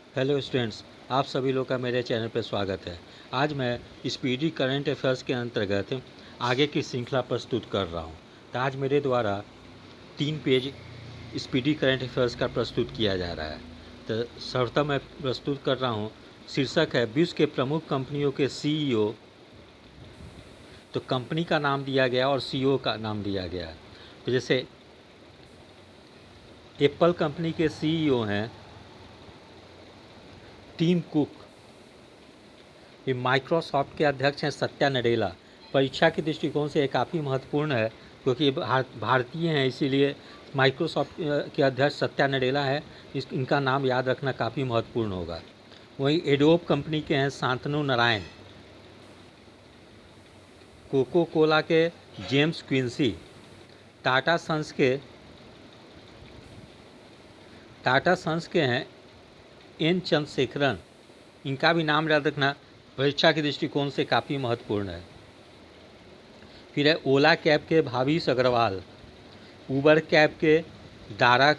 Hello students, आप सभी लोग का मेरे चैनल पर स्वागत है। आज मैं स्पीडी करंट अफेयर्स के अंतर्गत आगे की श्रृंखला प्रस्तुत कर रहा हूँ। तो आज मेरे द्वारा 3 पेज स्पीडी करंट अफेयर्स का प्रस्तुत किया जा रहा है। तो सर्वप्रथम मैं प्रस्तुत कर रहा हूँ, शीर्षक है विश्व के प्रमुख कंपनियों के सीईओ। तो कंपनी का नाम दिया गया और सीईओ का नाम दिया गया। तो जैसे एप्पल कंपनी के सीईओ हैं टिम कुक। ये माइक्रोसॉफ्ट के अध्यक्ष हैं सत्या नडेला। परीक्षा के दृष्टिकोण से ये काफ़ी महत्वपूर्ण है, क्योंकि ये भारतीय हैं, इसीलिए माइक्रोसॉफ्ट के अध्यक्ष सत्या नडेला है। इनका नाम याद रखना काफ़ी महत्वपूर्ण होगा। वहीं एडोब कंपनी के हैं शांतनु नारायण। कोको कोला के जेम्स क्विंसी। टाटा सन्स के हैं एन चंद्रशेखरन। इनका भी नाम याद रखना परीक्षा के दृष्टिकोण से काफ़ी महत्वपूर्ण है। फिर है ओला कैब के भावेश अग्रवाल। उबर कैब के दारा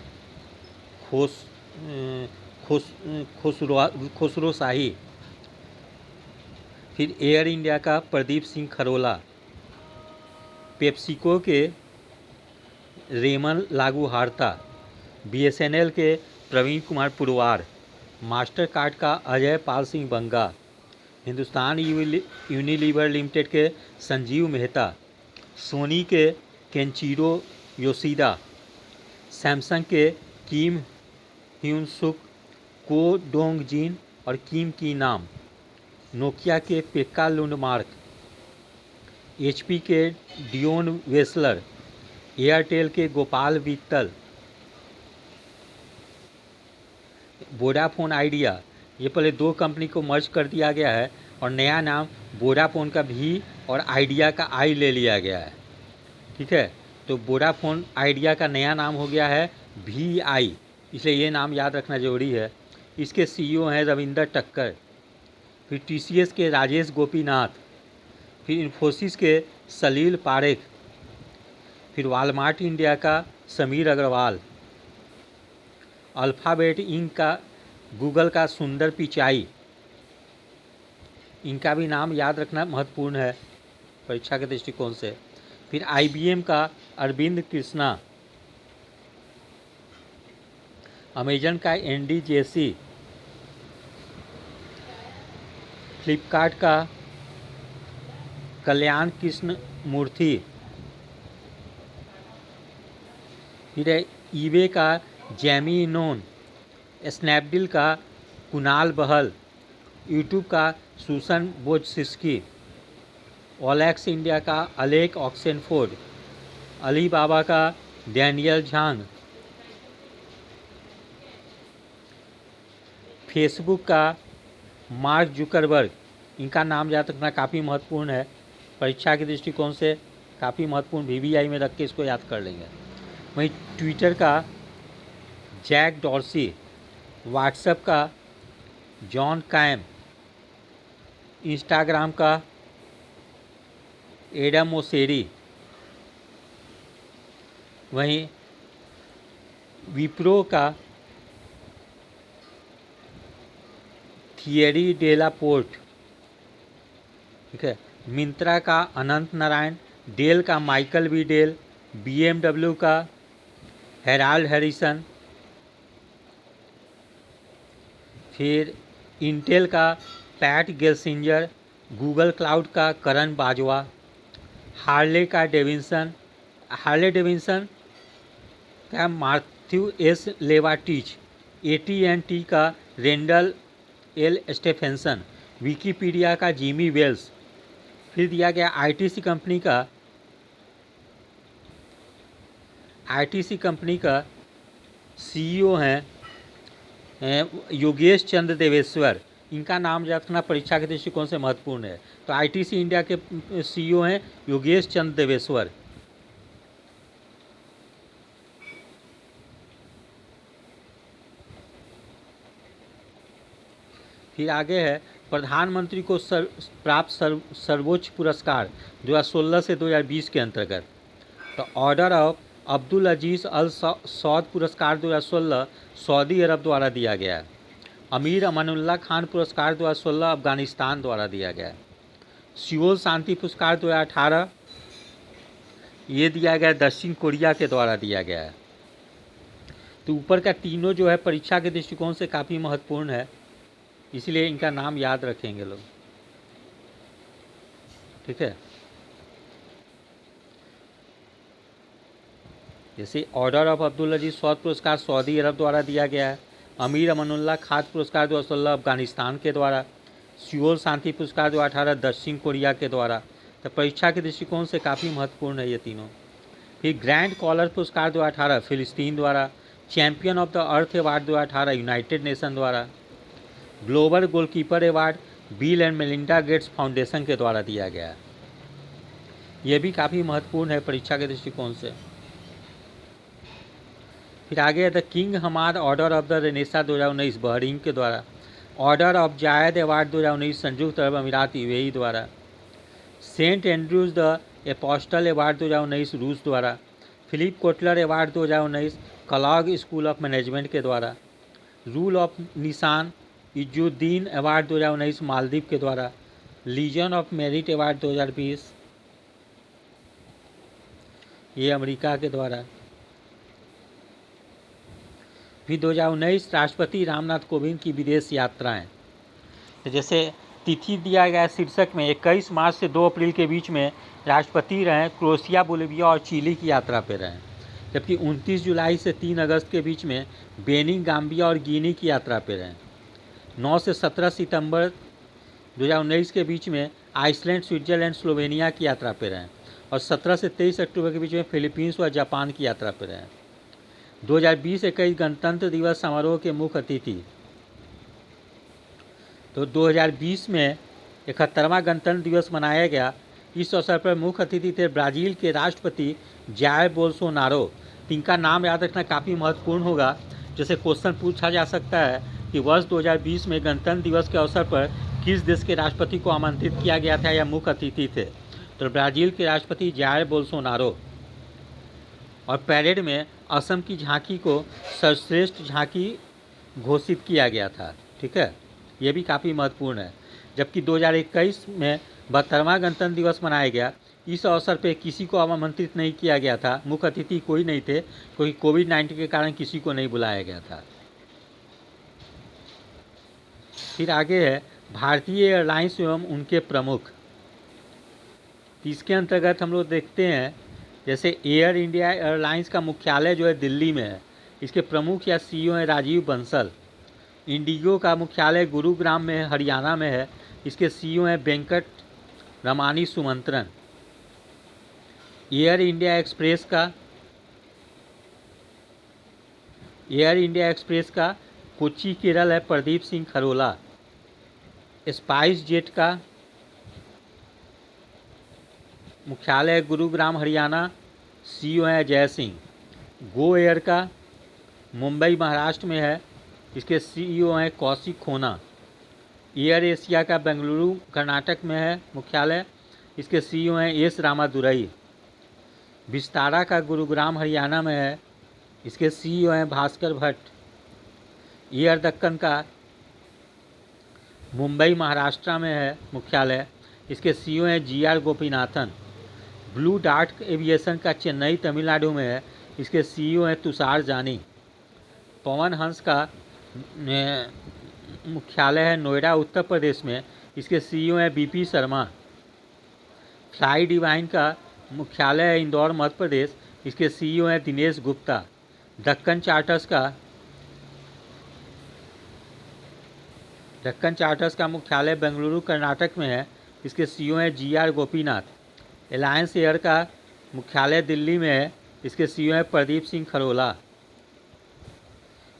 खुसरो शाही। फिर एयर इंडिया का प्रदीप सिंह खरोला। पेप्सिको के रेमन लागू हारता। बीएसएनएल के प्रवीण कुमार पुरवार। मास्टर कार्ड का अजय पाल सिंह बंगा। हिंदुस्तान यूनिलीवर लिमिटेड के संजीव मेहता। सोनी के केंचिरो योशिदा। सैमसंग के किम ह्यून सुक, को डोंग जिन और किम की नाम। नोकिया के पेक्का लुंडमार्क। एचपी के डियोन वेसलर। एयरटेल के गोपाल वित्तल। Vodafone idea. ये पहले 2 कंपनी को मर्ज कर दिया गया है और नया नाम वोडाफोन का भी और आइडिया का आई ले लिया गया है। ठीक है, तो वोडाफोन आइडिया का नया नाम हो गया है VI, इसलिए ये नाम याद रखना जरूरी है। इसके सीईओ हैं रविंदर टक्कर। फिर TCS के राजेश गोपीनाथ। फिर इन्फोसिस के सलील पारेख। फिर वालमार्ट इंडिया का समीर अग्रवाल। अल्फ़ाबेट इंक का गूगल का सुंदर पिचाई। इनका भी नाम याद रखना महत्वपूर्ण है परीक्षा के दृष्टिकोण से। फिर IBM का अरविंद कृष्णा। अमेजन का ND JC। फ्लिपकार्ट का कल्याण कृष्ण मूर्ति। फिर है ईबे का जैमी नोन। स्नैपडील का कुणाल बहल। यूट्यूब का सुसन बोजसिस्की। ओलेक्स इंडिया का अलेक ऑक्सेनफोर्ड। अलीबाबा का डैनियल झांग। फेसबुक का मार्क जुकरबर्ग। इनका नाम याद रखना काफ़ी महत्वपूर्ण है परीक्षा के दृष्टिकोण से, काफ़ी महत्वपूर्ण। VVI में रख के इसको याद कर लेंगे। वहीं ट्विटर का जैक डॉर्सी। व्हाट्सएप का जॉन कैम। इंस्टाग्राम का एडम ओसेरी। वहीं विप्रो का थियरी डेला पोर्ट। ठीक है, मिंत्रा का अनंत नारायण। डेल का माइकल वी डेल। BMW का हेराल्ड हैरिसन। फिर इंटेल का पैट गेल्सिंजर। गूगल क्लाउड का करण बाजवा। हार्ले डेविंसन का मैथ्यू S लेवाटिच। AT&T का रेंडल L स्टेफेंसन। विकीपीडिया का जिमी वेल्स। फिर दिया गया ITC कंपनी का CEO हैं योगेश चंद्र देवेश्वर। इनका नाम याद रखना परीक्षा के दृष्टिकोण से महत्वपूर्ण है। तो ITC इंडिया के CEO हैं योगेश चंद्र देवेश्वर। फिर आगे है प्रधानमंत्री को प्राप्त सर्वोच्च पुरस्कार 2016 से 2020 के अंतर्गत। तो ऑर्डर ऑफ अब्दुल अजीज़ अल सौद पुरस्कार 2016 सऊदी अरब द्वारा दिया गया है। अमीर अमानुल्लाह खान पुरस्कार 2016 अफगानिस्तान द्वारा दिया गया है। सियोल शांति पुरस्कार 2018 ये दिया गया दक्षिण कोरिया के द्वारा दिया गया है। तो ऊपर का तीनों जो है परीक्षा के दृष्टिकोण से काफ़ी महत्वपूर्ण है, इसलिए इनका नाम याद रखेंगे लोग, ठीक है। जैसे ऑर्डर ऑफ अब्दुल अजीज सौद पुरस्कार सऊदी अरब द्वारा दिया गया है। अमीर अमानुल्लाह खान पुरस्कार 2016 अफगानिस्तान के द्वारा। सियोल शांति पुरस्कार 2018 दक्षिण कोरिया के द्वारा। तो परीक्षा के दृष्टिकोण से काफ़ी महत्वपूर्ण है ये तीनों। फिर ग्रैंड कॉलर पुरस्कार 2018 फिलिस्तीन द्वारा। Champion of the Earth award 2018 United Nation द्वारा। Global goalkeeper award Bill and Melinda Gates foundation के द्वारा दिया गया है। ये भी काफ़ी महत्वपूर्ण है परीक्षा के दृष्टिकोण से। फिर आगे है the king Hamad order of the renaissance 2019 Bahrain के द्वारा। ऑर्डर ऑफ जायद अवार्ड 2019 संयुक्त अरब अमीरात यूएई द्वारा। Saint Andrews the Apostle award 2019 रूस द्वारा। Philip Kotler award 2019 Kellogg school of management के द्वारा। रूल ऑफ निशान इजुद्दीन अवार्ड 2019 मालदीव के द्वारा। लीजन ऑफ मेरिट अवार्ड 2020 ये अमेरिका के द्वारा। फिर 2019 राष्ट्रपति रामनाथ कोविंद की विदेश यात्राएं। तो जैसे तिथि दिया गया शीर्षक में 21 मार्च से 2 अप्रैल के बीच में राष्ट्रपति रहे क्रोएशिया, बोलिविया और चिली की यात्रा पर रहे, जबकि 29 जुलाई से 3 अगस्त के बीच में बेनिन, गाम्बिया और गिनी की यात्रा पर रहे। 9 से 17 सितंबर 2019 के बीच में आइसलैंड, स्विट्जरलैंड, स्लोवेनिया की यात्रा पर रहे और 17 से 23 अक्टूबर के बीच में फिलीपींस व जापान की यात्रा पर रहे। 2020-21 गणतंत्र दिवस समारोह के मुख्य अतिथि। तो 2020 में 71वां गणतंत्र दिवस मनाया गया। इस अवसर पर मुख्य अतिथि थे ब्राज़ील के राष्ट्रपति जायर बोल्सोनारो। इनका नाम याद रखना काफ़ी महत्वपूर्ण होगा। जैसे क्वेश्चन पूछा जा सकता है कि वर्ष 2020 में गणतंत्र दिवस के अवसर पर किस देश के राष्ट्रपति को आमंत्रित किया गया था या मुख्य अतिथि थे, तो ब्राज़ील के राष्ट्रपति जायर बोल्सोनारो। और परेड में असम की झांकी को सर्वश्रेष्ठ झांकी घोषित किया गया था, ठीक है, ये भी काफ़ी महत्वपूर्ण है। जबकि 2021 में 72वां गणतंत्र दिवस मनाया गया। इस अवसर पे किसी को आमंत्रित नहीं किया गया था, मुख्य अतिथि कोई नहीं थे, क्योंकि कोविड-19 के कारण किसी को नहीं बुलाया गया था। फिर आगे है भारतीय एयरलाइंस एवं उनके प्रमुख। इसके अंतर्गत हम लोग देखते हैं जैसे एयर इंडिया एयरलाइंस का मुख्यालय जो है दिल्ली में है। इसके प्रमुख या सीईओ हैं राजीव बंसल। इंडिगो का मुख्यालय गुरुग्राम में हरियाणा में है। इसके सीईओ हैं वेंकट रमानी सुमंत्रन। एयर इंडिया एक्सप्रेस का कोच्चि केरल है प्रदीप सिंह खरोला। स्पाइस जेट का मुख्यालय गुरुग्राम हरियाणा, सीईओ है जय सिंह। गो एयर का मुंबई महाराष्ट्र में है। इसके सीईओ हैं कौशिक खोना। एयर एशिया का बेंगलुरु कर्नाटक में है मुख्यालय। इसके सीईओ हैं एस रामादुरई। विस्तारा का गुरुग्राम हरियाणा में है। इसके सीईओ हैं भास्कर भट्ट। एयर दक्कन का मुंबई महाराष्ट्र में है मुख्यालय। इसके सीईओ हैं GR Gopinathan. Blue dart aviation का चेन्नई तमिलनाडु में है। इसके सीईओ हैं तुषार जानी। पवन हंस का मुख्यालय है नोएडा उत्तर प्रदेश में। इसके सीईओ हैं बीपी शर्मा। फ्लाई डिवाइन का मुख्यालय है इंदौर मध्य प्रदेश। इसके सीईओ हैं दिनेश गुप्ता। दक्कन चार्टर्स का मुख्यालय बेंगलुरु कर्नाटक में है। इसके सीईओ हैं जीआर गोपीनाथ। एलायंस एयर का मुख्यालय दिल्ली में है। इसके सीईओ हैं प्रदीप सिंह खरोला।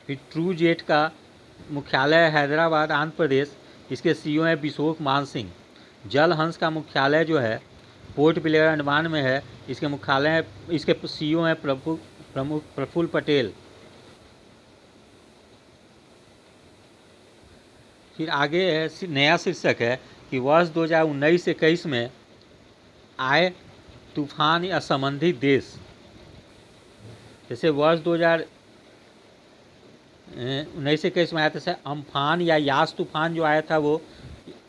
फिर ट्रू जेट का मुख्यालय हैदराबाद आंध्र प्रदेश। इसके सीईओ हैं बिशोक मान सिंह। जल हंस का मुख्यालय जो है पोर्ट ब्लेयर अंडमान में है। इसके सीईओ हैं प्रफुल्ल पटेल। फिर आगे है नया शीर्षक है कि वर्ष 2019-21 में आए तूफान या संबंधित देश। जैसे वर्ष 1921 में आया था। जैसे अम्फान या यास तूफान जो आया था वो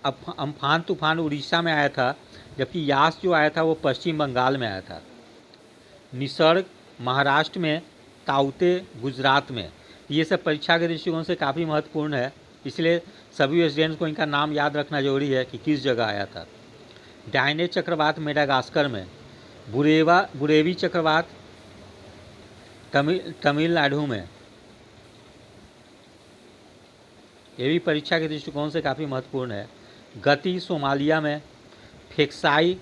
अम्फान तूफान उड़ीसा में आया था, जबकि यास जो आया था वो पश्चिम बंगाल में आया था। निसर्ग महाराष्ट्र में, ताउते गुजरात में। ये सब परीक्षा के दृष्टिकोण से काफ़ी महत्वपूर्ण है, इसलिए सभी स्टूडेंट्स को इनका नाम याद रखना जरूरी है कि किस जगह आया था। डायने चक्रवात मेडागास्कर में। बुरेवी चक्रवात तमिलनाडु में। ये भी परीक्षा के दृष्टिकोण से काफ़ी महत्वपूर्ण है। गति सोमालिया में। फेक्साई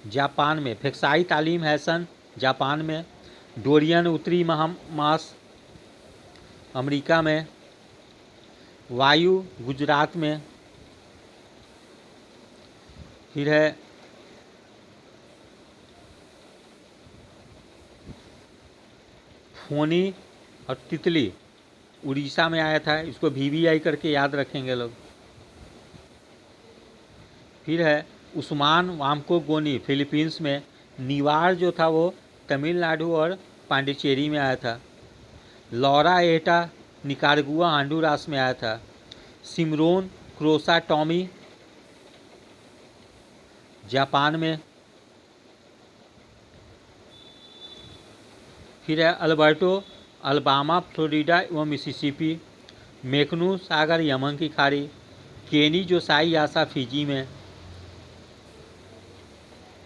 जापान में। फेक्साई तालीम हैसन जापान में। डोरियन उत्तरी महामास अमेरिका में। वायु गुजरात में। फिर है फोनी और तितली उड़ीसा में आया था, इसको VVI करके याद रखेंगे लोग। फिर है उस्मान वामको गोनी फिलीपींस में। निवार जो था वो तमिलनाडु और पांडिचेरी में आया था। लॉरा एटा निकारागुआ होंडुरास में आया था। सिमरोन क्रोसा टॉमी जापान में। फिर है अल्बर्टो अल्बामा फ्लोरिडा एवं मिसिसिपी। मेकनू सागर यमन की खाड़ी। केनी जोसाई यासा फिजी में।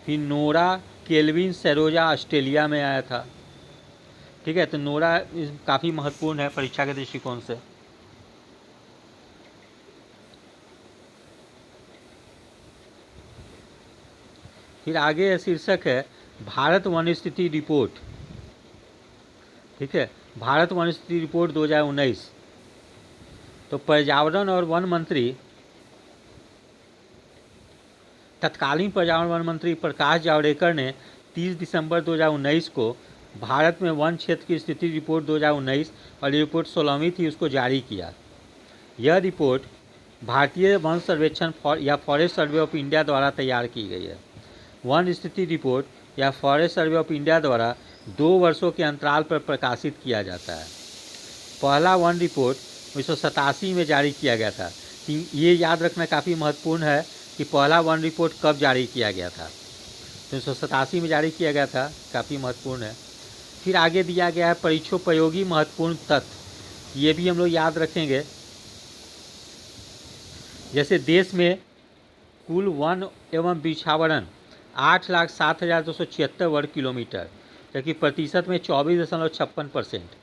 फिर नोरा केल्विन सरोजा ऑस्ट्रेलिया में आया था। ठीक है, तो नोरा काफ़ी महत्वपूर्ण है परीक्षा के दृष्टिकोण से। फिर आगे शीर्षक है भारत वन स्थिति रिपोर्ट। ठीक है, भारत वन स्थिति रिपोर्ट 2019। तो पर्यावरण और वन मंत्री, तत्कालीन पर्यावरण वन मंत्री प्रकाश जावड़ेकर ने 30 दिसंबर 2019 को भारत में वन क्षेत्र की स्थिति रिपोर्ट 2019 और ये रिपोर्ट 16वीं थी, उसको जारी किया। यह रिपोर्ट भारतीय वन सर्वेक्षण या फॉरेस्ट सर्वे ऑफ इंडिया द्वारा तैयार की गई है। वन स्थिति रिपोर्ट या फॉरेस्ट सर्वे ऑफ इंडिया द्वारा 2 वर्षों के अंतराल पर प्रकाशित किया जाता है। पहला वन रिपोर्ट 1987 में जारी किया गया था। ये याद रखना काफ़ी महत्वपूर्ण है कि पहला वन रिपोर्ट कब जारी किया गया था। तो 1987 में जारी किया गया था, काफ़ी महत्वपूर्ण है। फिर आगे दिया गया है परीक्षोपयोगी महत्वपूर्ण तथ्य, ये भी हम लोग याद रखेंगे। जैसे देश में कुल वन एवं वृक्षावरण 8,07,276 वर्ग किलोमीटर, जबकि प्रतिशत में 24.56%।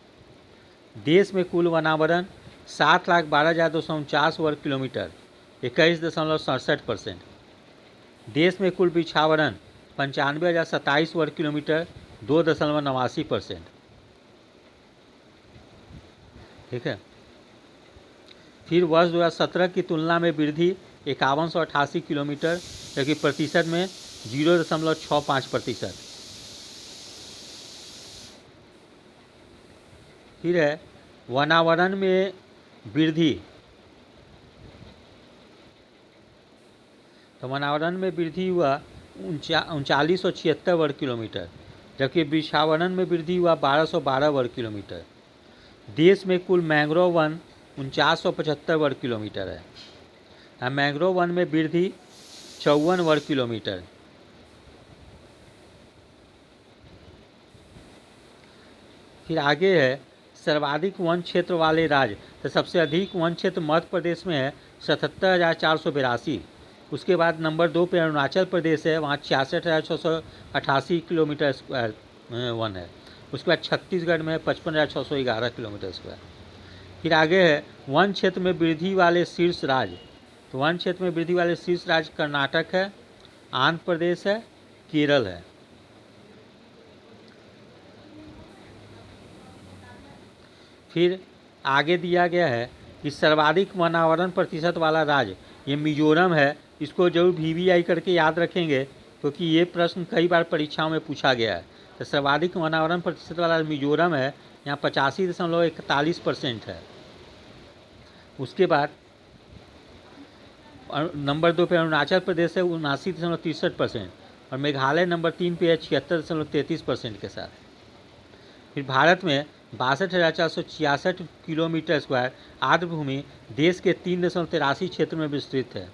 देश में कुल वनावरण 7,12,249 वर्ग किलोमीटर, 21.67%। देश में कुल वृक्षावरण 95,027 वर्ग किलोमीटर, 2.89%। ठीक है। फिर वर्ष 2017 की तुलना में वृद्धि 5188 किलोमीटर, जबकि प्रतिशत में 0.65%। फिर है वनावरण में वृद्धि, तो वनावरण में वृद्धि हुआ 3976 वर्ग किलोमीटर, जबकि वृक्षावरण में वृद्धि हुआ 1212 वर्ग किलोमीटर। देश में कुल मैंग्रोव वन 4975 वर्ग किलोमीटर है। मैंग्रोव वन में वृद्धि 54 वर्ग किलोमीटर। फिर आगे है सर्वाधिक वन क्षेत्र वाले राज्य, तो सबसे अधिक वन क्षेत्र मध्य प्रदेश में है 77,482। उसके बाद नंबर 2 पे अरुणाचल प्रदेश है, वहाँ 66,688 किलोमीटर स्क्वायर वन है। उसके बाद छत्तीसगढ़ में 55,611 किलोमीटर स्क्वायर। फिर आगे है वन क्षेत्र में वृद्धि वाले शीर्ष राज्य, तो वन क्षेत्र में वृद्धि वाले शीर्ष राज्य कर्नाटक है, आंध्र प्रदेश है, केरल है। फिर आगे दिया गया है कि सर्वाधिक वनावरण प्रतिशत वाला राज्य, ये मिजोरम है। इसको जरूर VVI करके याद रखेंगे, क्योंकि ये प्रश्न कई बार परीक्षाओं में पूछा गया है। तो सर्वाधिक वनावरण प्रतिशत वाला मिजोरम है, यहाँ 85.41% है। उसके बाद नंबर 2 पे अरुणाचल प्रदेश है 79.63%, और मेघालय नंबर 3 पे है 76.33% के साथ। फिर भारत में 62,466 किलोमीटर स्क्वायर आर्द्र भूमि देश के 3.83 क्षेत्र में विस्तृत है।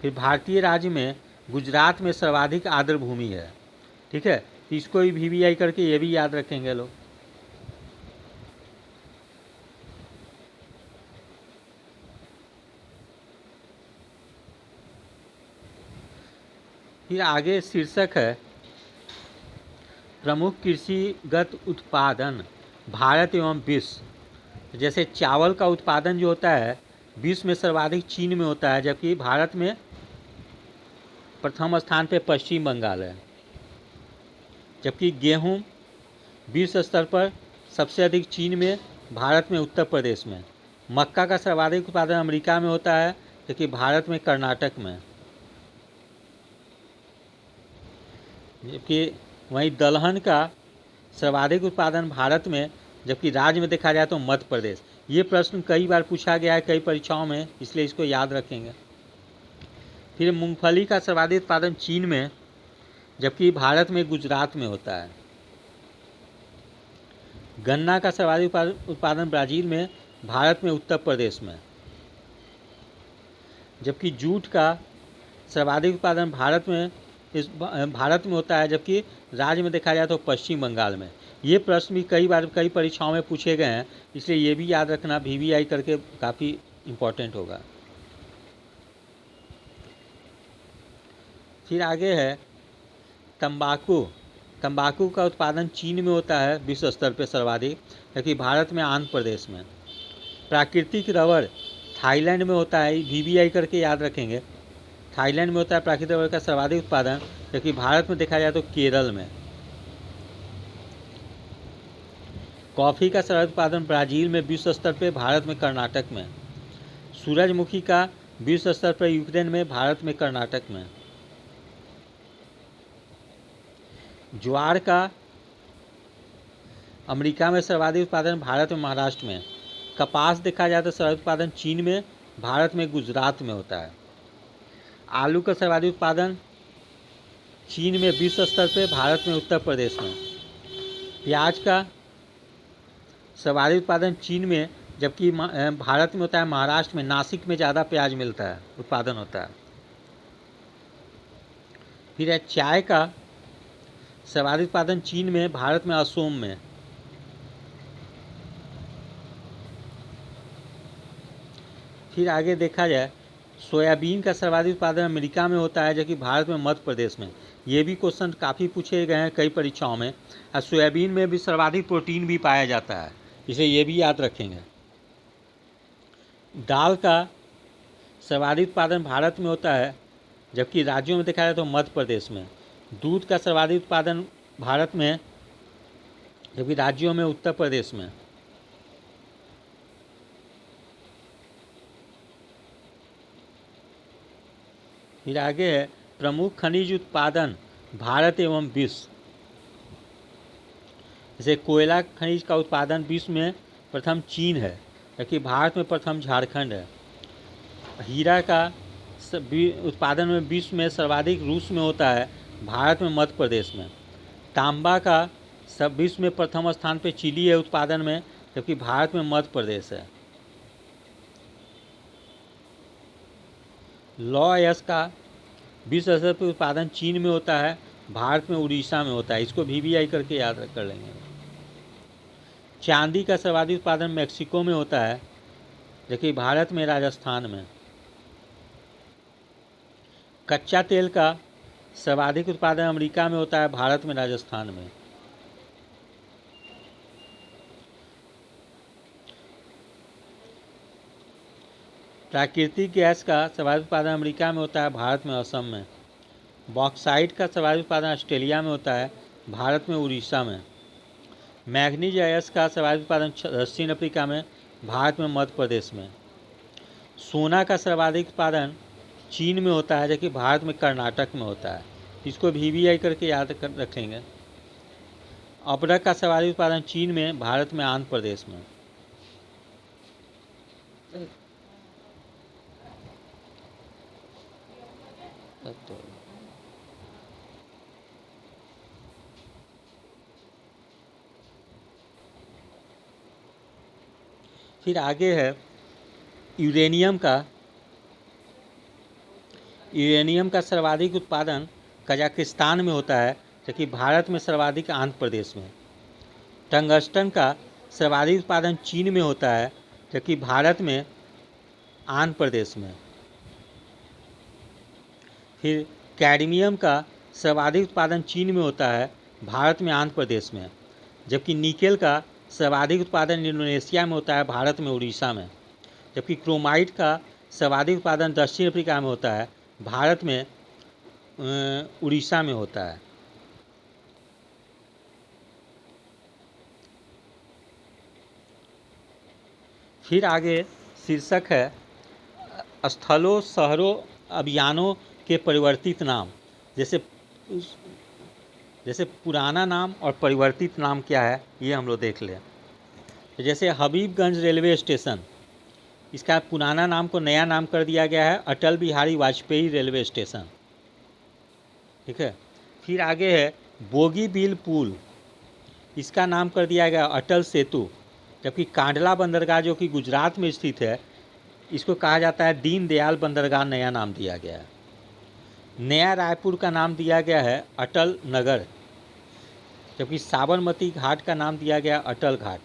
फिर भारतीय राज्य में गुजरात में सर्वाधिक आर्द्र भूमि है। ठीक है, तो इसको भी VVI करके ये भी याद रखेंगे लोग। फिर आगे शीर्षक है प्रमुख कृषिगत उत्पादन भारत एवं विश्व। जैसे चावल का उत्पादन जो होता है विश्व में सर्वाधिक चीन में होता है, जबकि भारत में प्रथम स्थान पे पश्चिम बंगाल है। जबकि गेहूं विश्व स्तर पर सबसे अधिक चीन में, भारत में उत्तर प्रदेश में। मक्का का सर्वाधिक उत्पादन अमेरिका में होता है, जबकि भारत में कर्नाटक में। जबकि वहीं दलहन का सर्वाधिक उत्पादन भारत में, जबकि राज्य में देखा जाए तो मध्य प्रदेश। ये प्रश्न कई बार पूछा गया है कई परीक्षाओं में, इसलिए इसको याद रखेंगे। फिर मूंगफली का सर्वाधिक उत्पादन चीन में, जबकि भारत में गुजरात में होता है। गन्ना का सर्वाधिक उत्पादन ब्राज़ील में, भारत में उत्तर प्रदेश में। जबकि जूट का सर्वाधिक उत्पादन भारत में होता है, जबकि राज्य में देखा जाए तो पश्चिम बंगाल में। ये प्रश्न भी कई बार कई परीक्षाओं में पूछे गए हैं, इसलिए ये भी याद रखना VVI करके काफ़ी इम्पोर्टेंट होगा। फिर आगे है तंबाकू। तंबाकू का उत्पादन चीन में होता है विश्व स्तर पर सर्वाधिक, जबकि भारत में आंध्र प्रदेश में। प्राकृतिक रबर थाईलैंड में होता है, VVI करके याद रखेंगे। थाईलैंड में होता है प्राकृतिक रबर का सर्वाधिक उत्पादन, जबकि भारत में देखा जाए तो केरल में। कॉफ़ी का सर्वाधिक उत्पादन ब्राज़ील में विश्व स्तर पर, भारत में कर्नाटक में। सूरजमुखी का विश्व स्तर पर यूक्रेन में, भारत में कर्नाटक में। ज्वार का अमेरिका में सर्वाधिक उत्पादन, भारत में महाराष्ट्र में। कपास देखा जाए तो सर्वाधिक उत्पादन चीन में, भारत में गुजरात में होता है। आलू का सर्वाधिक उत्पादन चीन में विश्व स्तर पर, भारत में उत्तर प्रदेश में। प्याज का सर्वाधिक उत्पादन चीन में, जबकि भारत में होता है महाराष्ट्र में, नासिक में ज़्यादा प्याज मिलता है, उत्पादन होता है। फिर है चाय का सर्वाधिक उत्पादन चीन में, भारत में असोम में। फिर आगे देखा जाए सोयाबीन का सर्वाधिक उत्पादन अमेरिका में होता है, जबकि भारत में मध्य प्रदेश में। ये भी क्वेश्चन काफ़ी पूछे गए हैं कई परीक्षाओं में। और सोयाबीन में भी सर्वाधिक प्रोटीन भी पाया जाता है, इसे ये भी याद रखेंगे। दाल का सर्वाधिक उत्पादन भारत में होता है, जबकि राज्यों में देखा जाए तो मध्य प्रदेश में। दूध का सर्वाधिक उत्पादन भारत में, जबकि राज्यों में उत्तर प्रदेश में। फिर आगे है प्रमुख खनिज उत्पादन भारत एवं विश्व। जैसे कोयला खनिज का उत्पादन विश्व में प्रथम चीन है, जबकि भारत में प्रथम झारखंड है। हीरा का उत्पादन में विश्व में सर्वाधिक रूस में होता है, भारत में मध्य प्रदेश में। तांबा का विश्व में प्रथम स्थान पे चिली है उत्पादन में, जबकि भारत में मध्य प्रदेश है। लौह अयस्क का विश्व स्तर पर उत्पादन चीन में होता है, भारत में उड़ीसा में होता है। इसको VVI करके याद कर लेंगे। चांदी का सर्वाधिक उत्पादन मेक्सिको में होता है, जबकि भारत में राजस्थान में। कच्चा तेल का सर्वाधिक उत्पादन अमेरिका में होता है, भारत में राजस्थान में। प्राकृतिक गैस का सर्वाधिक उत्पादन अमेरिका में होता है, भारत में असम में। बॉक्साइट का सर्वाधिक उत्पादन ऑस्ट्रेलिया में होता है, भारत में उड़ीसा में। मैग्नीज अयस्क का सर्वाधिक उत्पादन दक्षिण अफ्रीका में, भारत में मध्य प्रदेश में। सोना का सर्वाधिक उत्पादन चीन में होता है, जबकि भारत में कर्नाटक में होता है। इसको VVI करके याद रखेंगे। अबरक का सर्वाधिक उत्पादन चीन में, भारत में आंध्र प्रदेश में। फिर आगे है यूरेनियम का सर्वाधिक उत्पादन कजाकिस्तान में होता है, जबकि भारत में सर्वाधिक आंध्र प्रदेश में। टंगस्टन का सर्वाधिक उत्पादन चीन में होता है, जबकि भारत में आंध्र प्रदेश में। फिर कैडमियम का सर्वाधिक उत्पादन चीन में होता है, भारत में आंध्र प्रदेश में। जबकि निकेल का सर्वाधिक उत्पादन इंडोनेशिया में होता है, भारत में उड़ीसा में। जबकि क्रोमाइट का सर्वाधिक उत्पादन दक्षिण अफ्रीका में होता है, भारत में उड़ीसा में होता है। फिर आगे शीर्षक है स्थलों शहरों अभियानों के परिवर्तित नाम। जैसे पुराना नाम और परिवर्तित नाम क्या है ये हम लोग देख लें। जैसे हबीबगंज रेलवे स्टेशन, इसका पुराना नाम को नया नाम कर दिया गया है अटल बिहारी वाजपेयी रेलवे स्टेशन। ठीक है। फिर आगे है बोगीबील पुल, इसका नाम कर दिया गया अटल सेतु। जबकि कांडला बंदरगाह जो कि गुजरात में स्थित है, इसको कहा जाता है दीनदयाल बंदरगाह, नया नाम दिया गया है। नया रायपुर का नाम दिया गया है अटल नगर, जबकि साबरमती घाट का नाम दिया गया अटल घाट।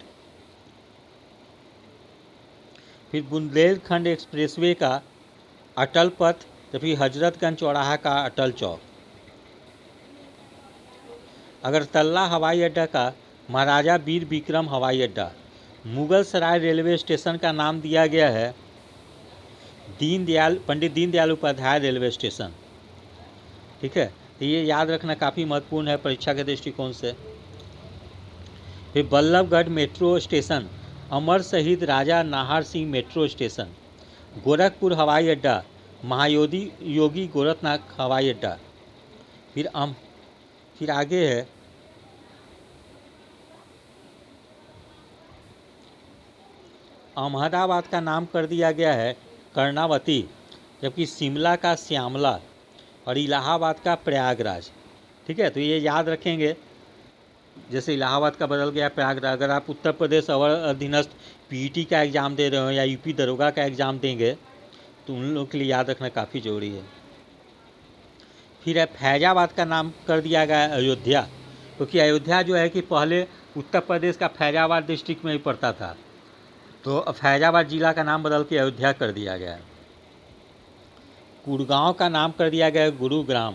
फिर बुंदेलखंड एक्सप्रेसवे का अटल पथ, जबकि हजरतगंज चौराहा का अटल चौक। अगरतला हवाई अड्डा का महाराजा वीर विक्रम हवाई अड्डा। मुगल सराय रेलवे स्टेशन का नाम दिया गया है पंडित दीनदयाल उपाध्याय रेलवे स्टेशन। ठीक है, तो ये याद रखना काफ़ी महत्वपूर्ण है परीक्षा के दृष्टिकोण से। फिर बल्लभगढ़ मेट्रो स्टेशन, अमर शहीद राजा नाहर सिंह मेट्रो स्टेशन। गोरखपुर हवाई अड्डा, महायोगी योगी गोरखनाथ हवाई अड्डा। फिर आगे है अहमदाबाद का नाम कर दिया गया है कर्णावती, जबकि शिमला का श्यामला और इलाहाबाद का प्रयागराज। ठीक है, तो ये याद रखेंगे। जैसे इलाहाबाद का बदल गया प्रयागराज। अगर आप उत्तर प्रदेश अवर अधीनस्थ पीईटी का एग्ज़ाम दे रहे हो या यूपी दरोगा का एग्ज़ाम देंगे तो उन लोगों के लिए याद रखना काफ़ी ज़रूरी है। फिर है फैजाबाद का नाम कर दिया गया है अयोध्या, क्योंकि अयोध्या जो है कि पहले उत्तर प्रदेश का फैजाबाद डिस्ट्रिक्ट में ही पड़ता था, तो फैजाबाद जिला का नाम बदल के अयोध्या कर दिया गया है। गुड़गांव का नाम कर दिया गया है गुरुग्राम।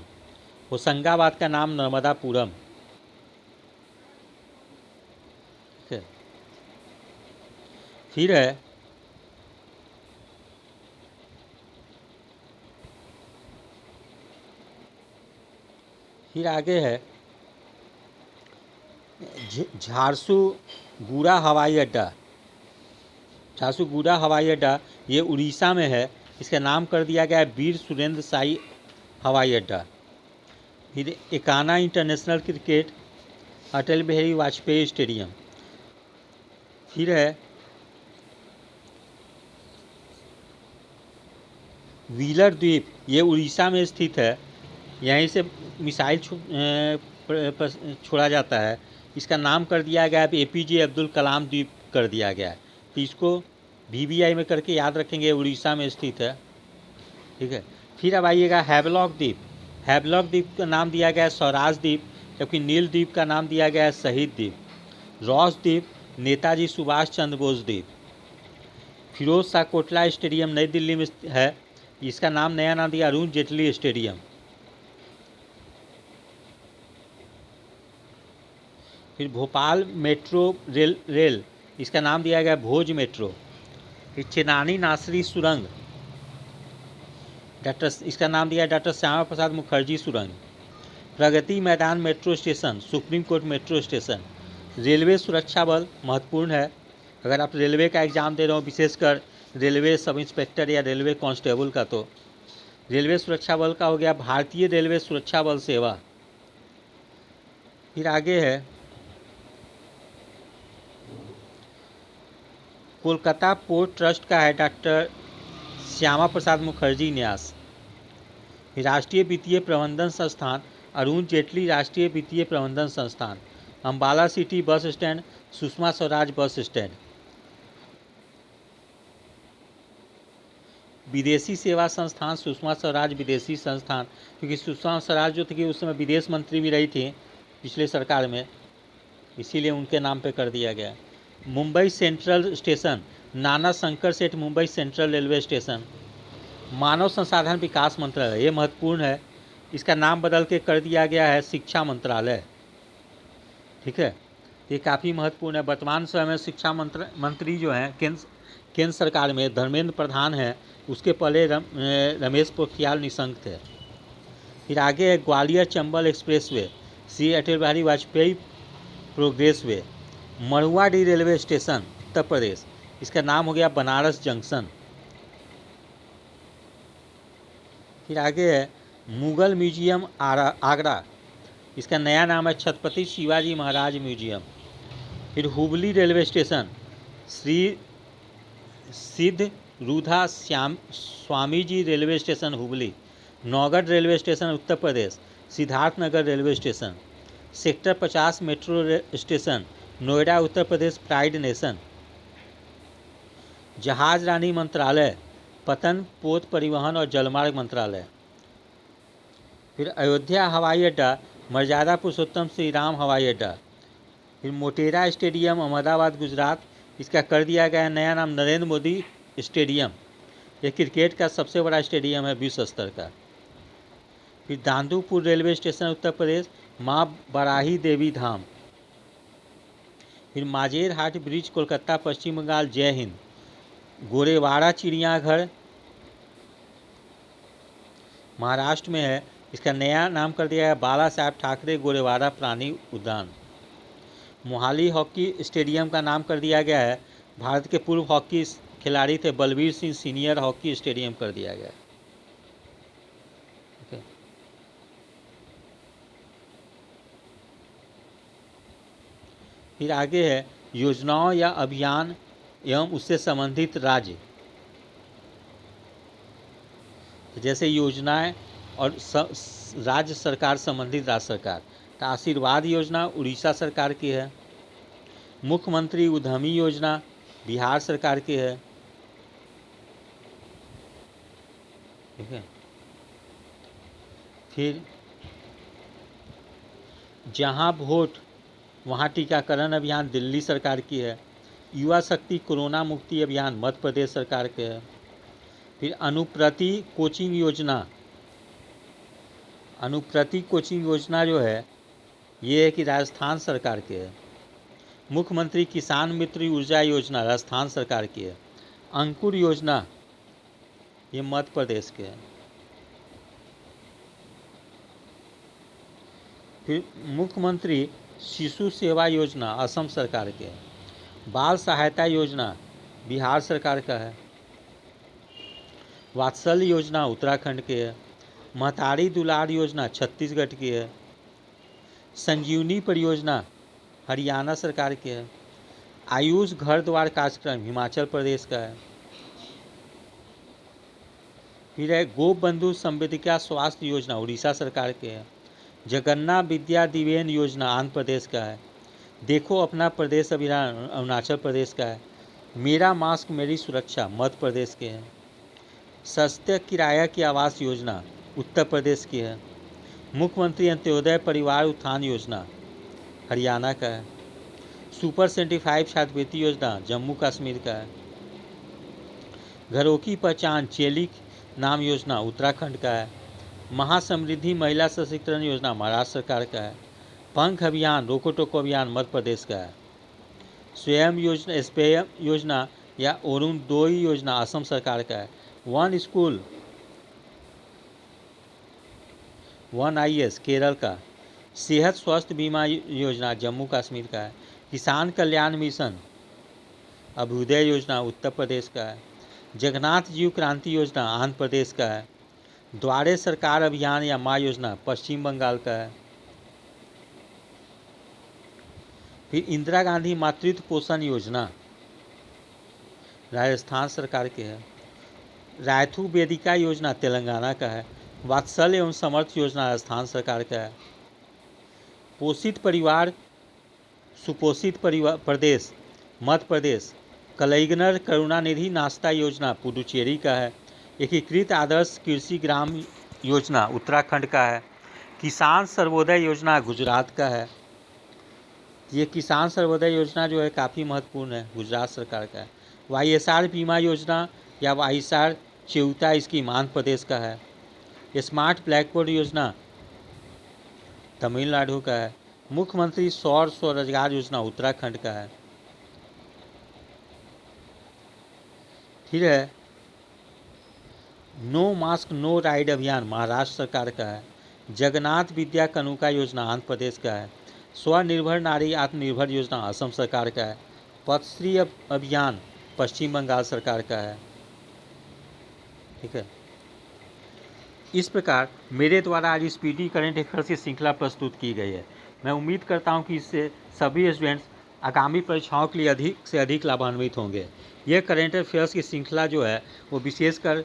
होशंगाबाद का नाम नर्मदापुरम। ठीक है। फिर है फिर आगे है झारसुगुड़ा हवाई अड्डा। झारसुगुड़ा हवाई अड्डा ये उड़ीसा में है, इसका नाम कर दिया गया है वीर सुरेंद्र साई हवाई अड्डा। फिर एकाना इंटरनेशनल क्रिकेट, अटल बिहारी वाजपेयी स्टेडियम। फिर है व्हीलर द्वीप, ये उड़ीसा में स्थित है, यहीं से मिसाइल छोड़ा जाता है। इसका नाम कर दिया गया है एपीजे अब्दुल कलाम द्वीप कर दिया गया है, तो इसको वीवीआई में करके याद रखेंगे, उड़ीसा में स्थित है। ठीक है। फिर अब आइएगा हैवलॉक द्वीप। हैवलॉक द्वीप का नाम दिया गया है स्वराज द्वीप, जबकि नील द्वीप का नाम दिया गया है शहीद द्वीप। रॉस द्वीप नेताजी सुभाष चंद्र बोस द्वीप। फिरोज शाह कोटला स्टेडियम नई दिल्ली में है, इसका नया नाम दिया अरुण जेटली स्टेडियम। फिर भोपाल मेट्रो रेल इसका नाम दिया गया भोज मेट्रो। फिर चेनानी नासरी सुरंग, इसका नाम दिया डॉक्टर श्यामा प्रसाद मुखर्जी सुरंग। Pragati Maidan metro station, supreme court metro station. Railway सुरक्षा बल महत्वपूर्ण है, अगर आप रेलवे का एग्ज़ाम दे रहे हो, विशेषकर रेलवे सब इंस्पेक्टर या रेलवे कांस्टेबल का, तो रेलवे सुरक्षा बल का हो गया भारतीय रेलवे सुरक्षा बल सेवा। फिर आगे है कोलकाता पोर्ट ट्रस्ट का है डॉक्टर श्यामा प्रसाद मुखर्जी न्यास। राष्ट्रीय वित्तीय प्रबंधन संस्थान अरुण जेटली राष्ट्रीय वित्तीय प्रबंधन संस्थान। Ambala city bus stand Sushma Swaraj bus stand. विदेशी सेवा संस्थान सुषमा स्वराज विदेशी संस्थान, क्योंकि सुषमा स्वराज जो थी उस समय विदेश मंत्री भी रही थी पिछले सरकार में, इसीलिए उनके नाम पे कर दिया गया। मुंबई सेंट्रल स्टेशन, नाना शंकर सेठ मुंबई सेंट्रल रेलवे स्टेशन। मानव संसाधन विकास मंत्रालय, ये महत्वपूर्ण है, इसका नाम बदल के कर दिया गया है शिक्षा मंत्रालय। ठीक है, ये काफ़ी महत्वपूर्ण है। वर्तमान समय में शिक्षा मंत्री जो हैं केंद्र सरकार में धर्मेंद्र प्रधान है, उसके पहले रमेश पोखरियाल निशंक थे। फिर आगे है Gwalior Chambal expressway, Shri Atal Bihari Vajpayee progress way. Manduadih railway station Uttar Pradesh, इसका नाम हो गया बनारस जंक्शन। फिर आगे है मुगल म्यूजियम आगरा, इसका नया नाम है छत्रपति शिवाजी महाराज म्यूजियम। फिर Hubli railway station, Shri Siddharudha Swami ji railway station Hubli. Naugarh railway station Uttar Pradesh, Siddharthnagar railway station. Sector 50 metro station Noida Uttar Pradesh, pride nation. जहाज रानी मंत्रालय, पतन पोत परिवहन और जलमार्ग मंत्रालय। फिर अयोध्या हवाई अड्डा, मर्यादा पुरुषोत्तम श्री राम हवाई अड्डा। फिर मोटेरा स्टेडियम अहमदाबाद गुजरात, इसका कर दिया गया नया नाम नरेंद्र मोदी स्टेडियम। ये क्रिकेट का सबसे बड़ा स्टेडियम है विश्व स्तर का। फिर दांदूपुर रेलवे स्टेशन उत्तर प्रदेश, माँ बराही देवी धाम। फिर माजेर हाट ब्रिज कोलकाता पश्चिम बंगाल, जय हिंद। गोरेवाड़ा चिड़ियाघर महाराष्ट्र में है, इसका नया नाम कर दिया है बाला साहेब ठाकरे गोरेवाड़ा प्राणी उद्यान। मोहाली हॉकी स्टेडियम का नाम कर दिया गया है, भारत के पूर्व हॉकी खिलाड़ी थे Balbir Singh senior hockey stadium कर दिया गया। ओके। फिर आगे है योजनाओं या अभियान एवं उससे संबंधित राज्य, जैसे योजनाएं और राज्य सरकार संबंधित राज्य सरकार। तो आशीर्वाद योजना उड़ीसा सरकार की है। मुख्यमंत्री उद्यमी योजना बिहार सरकार की है। ठीक है। फिर जहां वोट वहां टीकाकरण अभियान दिल्ली सरकार की है। युवा शक्ति कोरोना मुक्ति अभियान मध्य प्रदेश सरकार के है। फिर अनुप्रति कोचिंग योजना जो है ये है कि राजस्थान सरकार के है। मुख्यमंत्री किसान मित्र ऊर्जा योजना राजस्थान सरकार की है। अंकुर योजना ये मध्य प्रदेश के है। फिर मुख्यमंत्री शिशु सेवा योजना असम सरकार के है। बाल सहायता योजना बिहार सरकार का है। वात्सल्य योजना उत्तराखंड के है। महतारी दुलार योजना छत्तीसगढ़ की है। संजीवनी परियोजना हरियाणा सरकार की है। आयुष घर द्वार कार्यक्रम हिमाचल प्रदेश का है। फिर है गोबंधु संवेदिका स्वास्थ्य योजना उड़ीसा सरकार के है। जगन्नाथ विद्या दिवेन योजना आंध्र प्रदेश का है। देखो अपना प्रदेश अभियान अरुणाचल प्रदेश का है। मेरा मास्क मेरी सुरक्षा मध्य प्रदेश के हैं। सस्ते किराया की आवास योजना उत्तर प्रदेश की है। मुख्यमंत्री अंत्योदय परिवार उत्थान योजना हरियाणा का है। सुपर 75 छात्रवृत्ति योजना जम्मू कश्मीर का है। घरों की पहचान चेलिक नाम योजना उत्तराखंड का है। महासमृद्धि महिला सशक्तिकरण योजना महाराष्ट्र सरकार का है। पंख अभियान रोको टोको अभियान मध्य प्रदेश का है। स्वयं योजना या अरुणोदय योजना असम सरकार का है। One school one IS Kerala का। सेहत स्वास्थ्य बीमा योजना जम्मू कश्मीर का है। किसान कल्याण मिशन अभ्युदय योजना उत्तर प्रदेश का है। जगन्नाथ जीव क्रांति योजना आंध्र प्रदेश का है। द्वारे सरकार अभियान या माँ योजना पश्चिम बंगाल का है। फिर इंदिरा गांधी मातृत्व पोषण योजना राजस्थान सरकार की है। रायथू वेदिका योजना तेलंगाना का है। वात्सल्य एवं समर्थ योजना राजस्थान सरकार का है। पोषित परिवार सुपोषित परिवार प्रदेश मध्य प्रदेश। कलईगनर करुणानिधि नाश्ता योजना पुडुचेरी का है। एकीकृत आदर्श कृषि ग्राम योजना उत्तराखंड का है। किसान सर्वोदय योजना गुजरात का है। ये किसान सर्वोदय योजना जो है काफ़ी महत्वपूर्ण है, गुजरात सरकार का है। वाईएसआर बीमा योजना या वाईएसआर च्युता स्कीम आंध्र प्रदेश का है। स्मार्ट ब्लैकबोर्ड योजना तमिलनाडु का है। मुख्यमंत्री सौर स्वरोजगार योजना उत्तराखंड का है। फिर है नो मास्क नो राइड अभियान महाराष्ट्र सरकार का है। जगन्नाथ विद्या कनुका योजना आंध्र प्रदेश का है। स्वनिर्भर नारी आत्मनिर्भर योजना असम सरकार का है। पथश्री अभियान पश्चिम बंगाल सरकार का है। ठीक है, इस प्रकार मेरे द्वारा आज स्पीडी करंट अफेयर्स की श्रृंखला प्रस्तुत की गई है। मैं उम्मीद करता हूं कि इससे सभी स्टूडेंट्स आगामी परीक्षाओं के लिए अधिक से अधिक लाभान्वित होंगे। यह करंट अफेयर्स की श्रृंखला जो है वो विशेषकर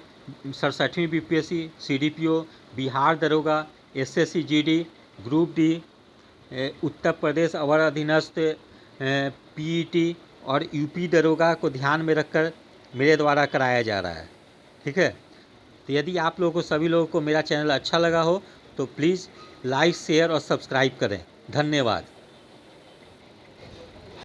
67वीं बीपीएससी, सीडीपीओ, बिहार दरोगा, SSC GD, group D, Uttar Pradesh अवर अधीनस्थ पीईटी और यूपी दरोगा को ध्यान में रखकर मेरे द्वारा कराया जा रहा है। ठीक है, तो यदि आप लोगों को सभी लोगों को मेरा चैनल अच्छा लगा हो तो प्लीज़ लाइक शेयर और सब्सक्राइब करें। धन्यवाद।